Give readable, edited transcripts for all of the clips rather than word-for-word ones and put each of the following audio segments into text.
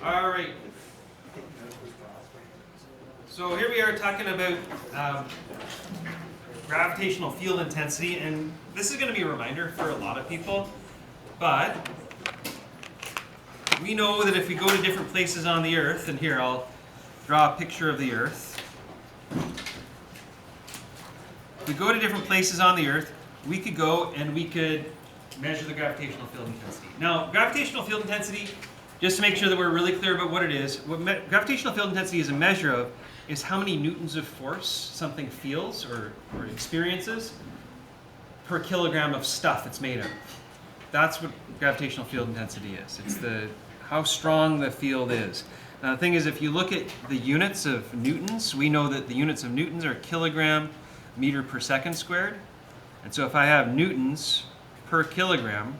All right. So here we are talking about gravitational field intensity, and this is going to be a reminder for a lot of people, but we know that if we go to different places on the Earth, and here I'll draw a picture of the Earth. If we go to different places on the Earth, we could go and we could measure the gravitational field intensity. Now, gravitational field intensity, just to make sure that we're really clear about what it is, what gravitational field intensity is a measure of is how many newtons of force something feels or experiences per kilogram of stuff it's made of. That's what gravitational field intensity is. It's how strong the field is. Now the thing is, if you look at the units of newtons, we know that the units of newtons are kilogram meter per second squared. And so if I have newtons per kilogram,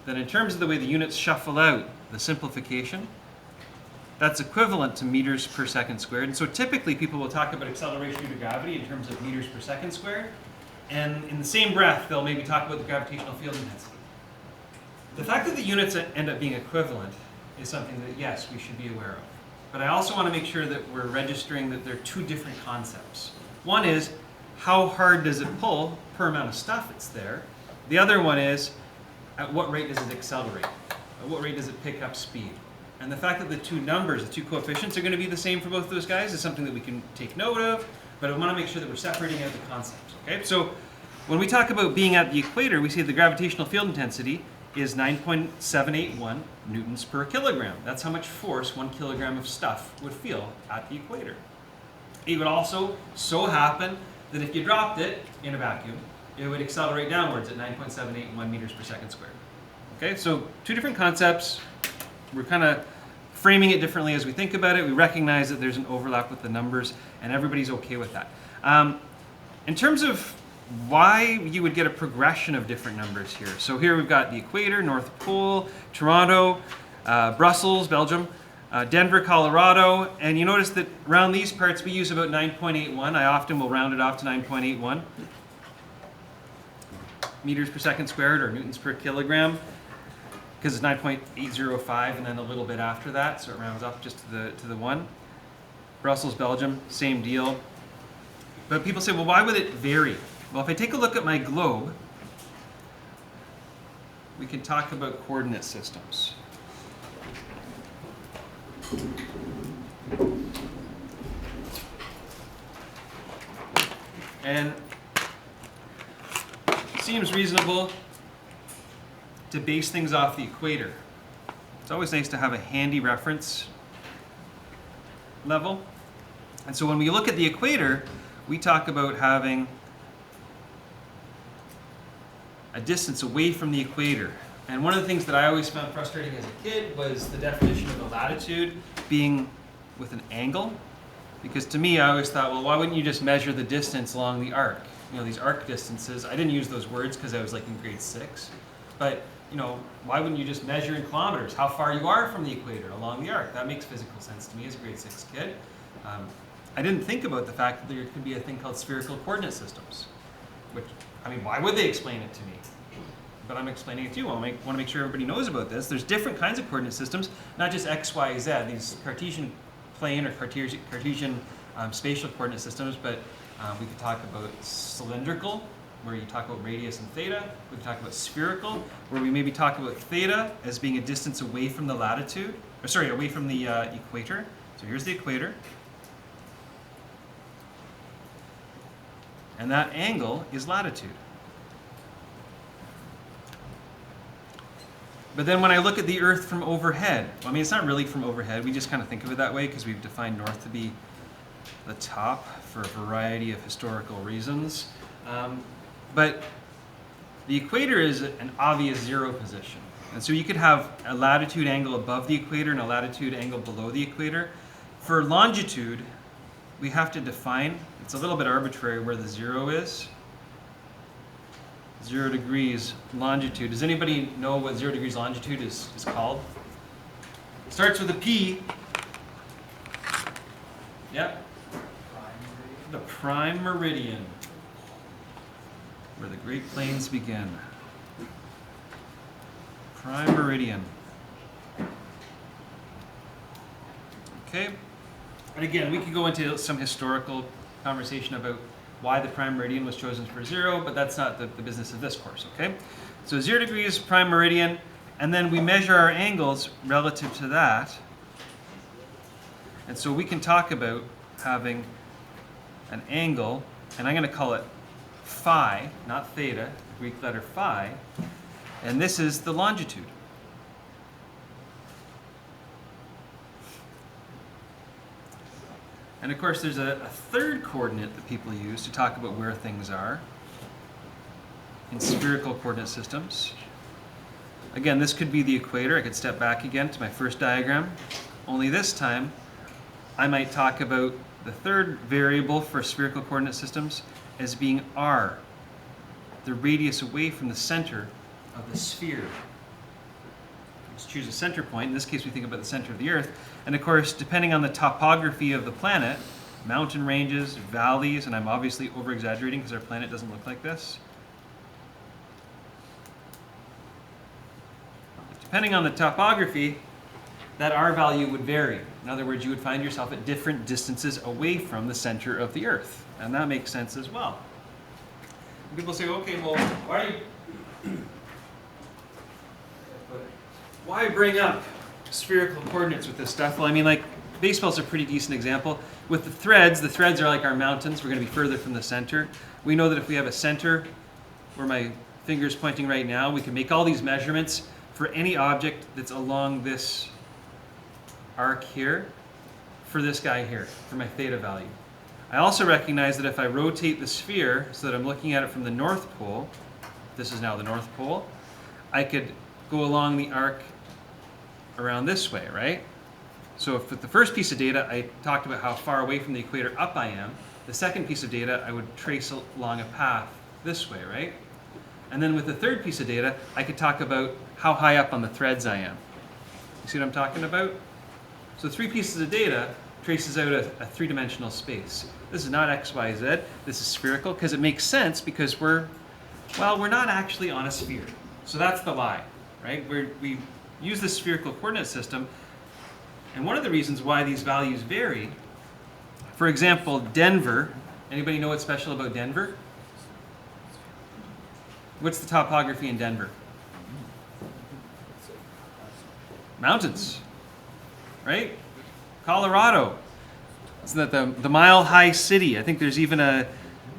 then in terms of the way the units shuffle out, the simplification, that's equivalent to meters per second squared. And so typically people will talk about acceleration due to gravity in terms of meters per second squared. And in the same breath, they'll maybe talk about the gravitational field intensity. The fact that the units end up being equivalent is something that, yes, we should be aware of. But I also want to make sure that we're registering that they're two different concepts. One is, how hard does it pull per amount of stuff that's there? The other one is, at what rate does it accelerate? At what rate does it pick up speed? And the fact that the two numbers, the two coefficients are going to be the same for both those guys is something that we can take note of, but I want to make sure that we're separating out the concepts. Okay? So when we talk about being at the equator, we say the gravitational field intensity is 9.781 newtons per kilogram. That's how much force 1 kilogram of stuff would feel at the equator. It would also so happen that if you dropped it in a vacuum, it would accelerate downwards at 9.781 meters per second squared. Okay, so two different concepts. We're kind of framing it differently as we think about it. We recognize that there's an overlap with the numbers, and everybody's okay with that. In terms of why you would get a progression of different numbers here. So here we've got the equator, North Pole, Toronto, Brussels, Belgium, Denver, Colorado, and you notice that around these parts we use about 9.81. I often will round it off to 9.81 meters per second squared or newtons per kilogram, because it's 9.805 and then a little bit after that, so it rounds up just to the 1. Brussels, Belgium, same deal. But people say, well, why would it vary? Well, if I take a look at my globe, we can talk about coordinate systems. And it seems reasonable to base things off the equator. It's always nice to have a handy reference level. And so when we look at the equator, we talk about having a distance away from the equator. And one of the things that I always found frustrating as a kid was the definition of a latitude being with an angle. Because to me, I always thought, well, why wouldn't you just measure the distance along the arc? You know, these arc distances, I didn't use those words because I was like in grade 6. But, you know, why wouldn't you just measure in kilometers how far you are from the equator along the arc? That makes physical sense to me as a grade 6 kid. I didn't think about the fact that there could be a thing called spherical coordinate systems. Which, I mean, why would they explain it to me? But I'm explaining it to you. I want to make sure everybody knows about this. There's different kinds of coordinate systems, not just X, Y, Z, these Cartesian plane or Cartesian spatial coordinate systems, but we could talk about cylindrical, where you talk about radius and theta. We could talk about spherical, where we maybe talk about theta as being a distance away from the latitude, or sorry, away from the equator. So here's the equator. And that angle is latitude. But then when I look at the Earth from overhead, well, I mean, it's not really from overhead. We just kind of think of it that way because we've defined north to be the top for a variety of historical reasons. But the equator is an obvious zero position. And so you could have a latitude angle above the equator and a latitude angle below the equator. For longitude, we have to define, it's a little bit arbitrary where the zero is. 0 degrees longitude. Does anybody know what 0 degrees longitude is called? It starts with a P. Yep. The prime meridian, where the Great Plains begin. Prime meridian. Okay? And again, we could go into some historical conversation about why the prime meridian was chosen for 0, but that's not the business of this course, okay? So 0 degrees prime meridian, and then we measure our angles relative to that. And so we can talk about having an angle, and I'm going to call it phi, not theta, Greek letter phi, and this is the longitude. And of course, there's a third coordinate that people use to talk about where things are in spherical coordinate systems. Again, this could be the equator. I could step back again to my first diagram. Only this time, I might talk about the third variable for spherical coordinate systems as being r, the radius away from the center of the sphere. Let's choose a center point. In this case, we think about the center of the Earth. And of course, depending on the topography of the planet, mountain ranges, valleys, and I'm obviously over-exaggerating because our planet doesn't look like this. Depending on the topography, that R value would vary. In other words, you would find yourself at different distances away from the center of the Earth. And that makes sense as well. People say, okay, well, why bring up spherical coordinates with this stuff? Well, I mean, like, baseball's a pretty decent example. With the threads are like our mountains. We're going to be further from the center. We know that if we have a center, where my finger's pointing right now, we can make all these measurements for any object that's along this arc here, for this guy here, for my theta value. I also recognize that if I rotate the sphere so that I'm looking at it from the North Pole, this is now the North Pole, I could go along the arc around this way, right? So if with the first piece of data, I talked about how far away from the equator up I am, the second piece of data, I would trace along a path this way, right? And then with the third piece of data, I could talk about how high up on the threads I am. You see what I'm talking about? So 3 pieces of data traces out a 3-dimensional space. This is not x, y, z. This is spherical because it makes sense because we're not actually on a sphere. So that's the lie, right? We use the spherical coordinate system, and one of the reasons why these values vary, for example, Denver. Anybody know what's special about Denver? What's the topography in Denver? Mountains, right? Colorado. Isn't that the mile-high city? I think there's even a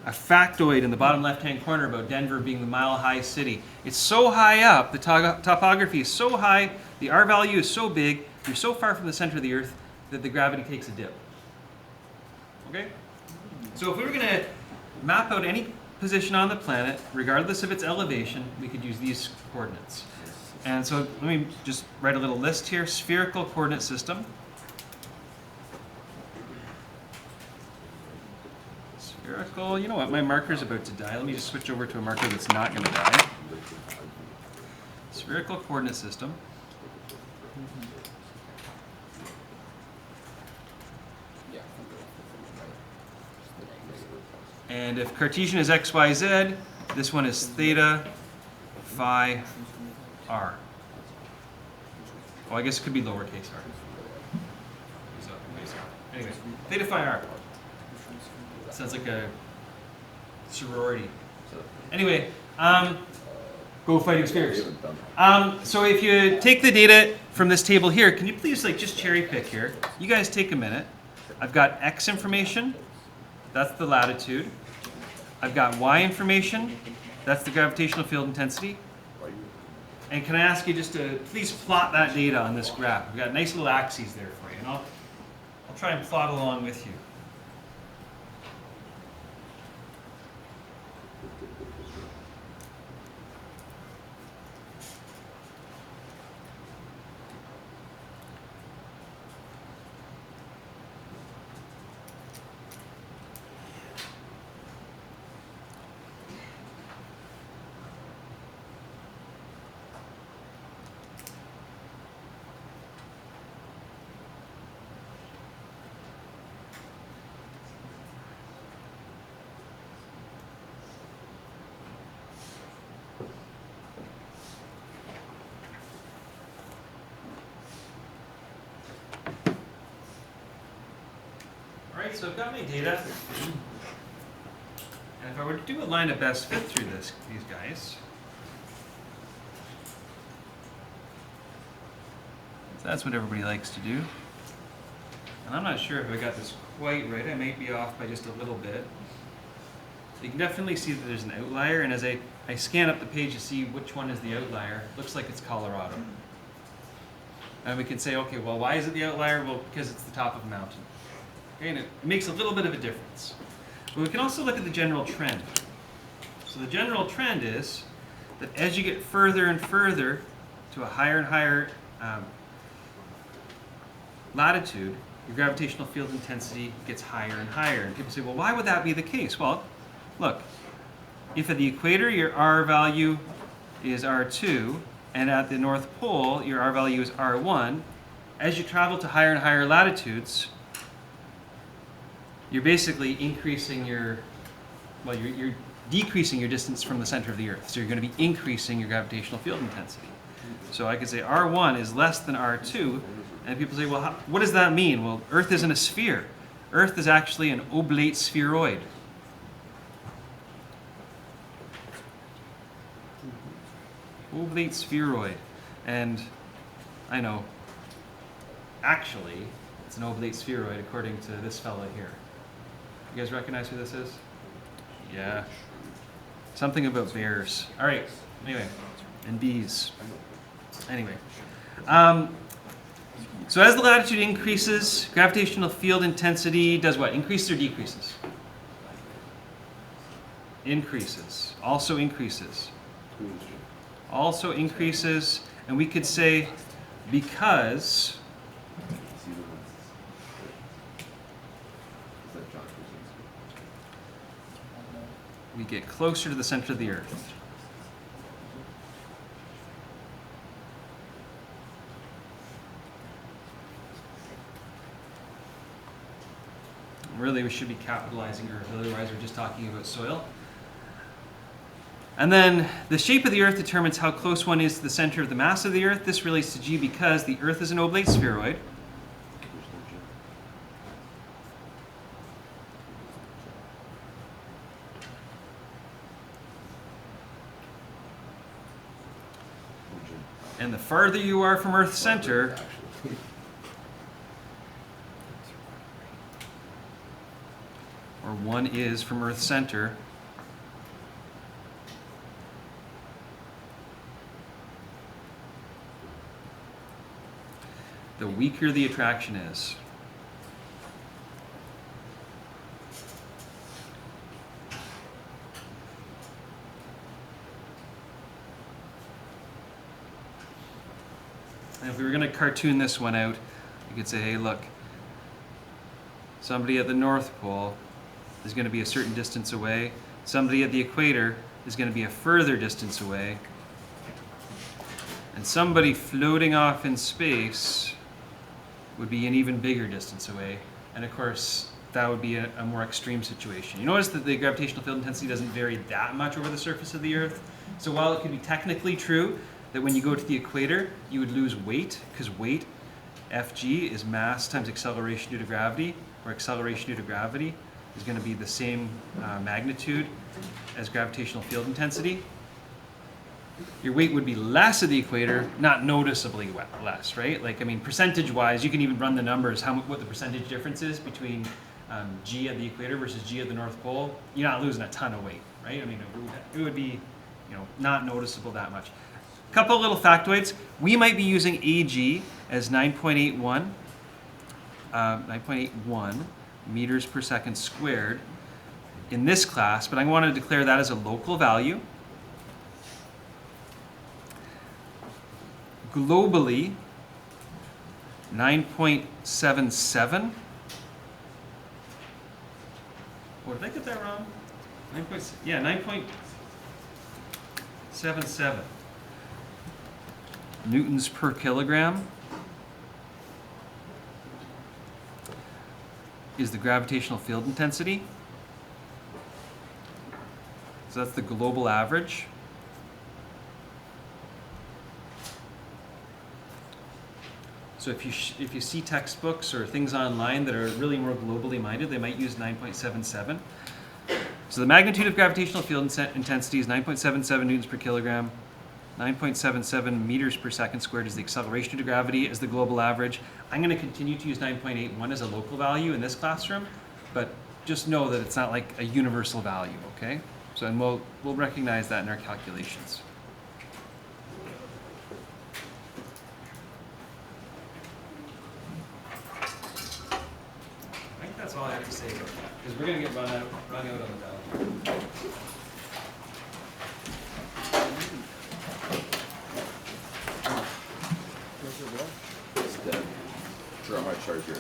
factoid in the bottom left-hand corner about Denver being the mile-high city. It's so high up, the topography is so high, the R value is so big, you're so far from the center of the Earth that the gravity takes a dip. Okay? So if we were going to map out any position on the planet, regardless of its elevation, we could use these coordinates. And so let me just write a little list here. Spherical coordinate system. Spherical, you know what, my marker's about to die. Let me just switch over to a marker that's not going to die. Spherical coordinate system. And if Cartesian is x, y, z, this one is theta, phi, r. Oh, I guess it could be lowercase r. Anyway, theta, phi, r. Sounds like a sorority. Anyway, go fighting spheres. So if you take the data from this table here, can you please just cherry pick here? You guys take a minute. I've got x information. That's the latitude. I've got y information. That's the gravitational field intensity. And can I ask you just to please plot that data on this graph? We've got nice little axes there for you. And I'll try and plot along with you. Alright, so I've got my data. And if I were to do a line of best fit through these guys, so that's what everybody likes to do. And I'm not sure if I got this quite right. I might be off by just a little bit. So you can definitely see that there's an outlier, and as I scan up the page to see which one is the outlier, it looks like it's Colorado. And we can say, okay, well, why is it the outlier? Well, because it's the top of a mountain. Okay, and it makes a little bit of a difference. But we can also look at the general trend. So the general trend is that as you get further and further to a higher and higher latitude, your gravitational field intensity gets higher and higher. And people say, well, why would that be the case? Well, look, if at the equator your R value is R2, and at the North Pole your R value is R1, as you travel to higher and higher latitudes, you're basically increasing your, well, you're decreasing your distance from the center of the Earth. So you're going to be increasing your gravitational field intensity. So I could say R1 is less than R2, and people say, well, what does that mean? Well, Earth isn't a sphere. Earth is actually an oblate spheroid. Oblate spheroid. And I know, actually, it's an oblate spheroid according to this fella here. You guys recognize who this is? Yeah. Something about bears. All right. Anyway, and bees. Anyway. So as the latitude increases, gravitational field intensity does what? Increases or decreases? Increases. Also increases. Also increases. And we could say because we get closer to the center of the Earth. Really, we should be capitalizing Earth, otherwise we're just talking about soil. And then the shape of the Earth determines how close one is to the center of the mass of the Earth. This relates to G because the Earth is an oblate spheroid. And the farther you are from Earth's center, or one is from Earth's center, the weaker the attraction is. And if we were going to cartoon this one out, you could say, hey, look, somebody at the North Pole is going to be a certain distance away. Somebody at the equator is going to be a further distance away. And somebody floating off in space would be an even bigger distance away. And of course, that would be a more extreme situation. You notice that the gravitational field intensity doesn't vary that much over the surface of the Earth. So while it could be technically true that when you go to the equator, you would lose weight, because weight, Fg, is mass times acceleration due to gravity, where acceleration due to gravity is going to be the same magnitude as gravitational field intensity. Your weight would be less at the equator, not noticeably less, right? Like, I mean, percentage-wise, you can even run the numbers, what the percentage difference is between G at the equator versus G at the North Pole. You're not losing a ton of weight, right? I mean, it would be, not noticeable that much. Couple little factoids. We might be using Ag as 9.81 meters per second squared in this class, but I want to declare that as a local value. Globally, 9.77. Oh, did I get that wrong? 9.77 newtons per kilogram is the gravitational field intensity. So that's the global average. So if you see textbooks or things online that are really more globally minded, they might use 9.77. So the magnitude of gravitational field intensity is 9.77 newtons per kilogram. 9.77 meters per second squared is the acceleration due to gravity as the global average. I'm going to continue to use 9.81 as a local value in this classroom, but just know that it's not like a universal value, okay? So and we'll recognize that in our calculations. I think that's all I have to say about that, because we're going to get run out on the bell. It's dead. Sure, I might charge you.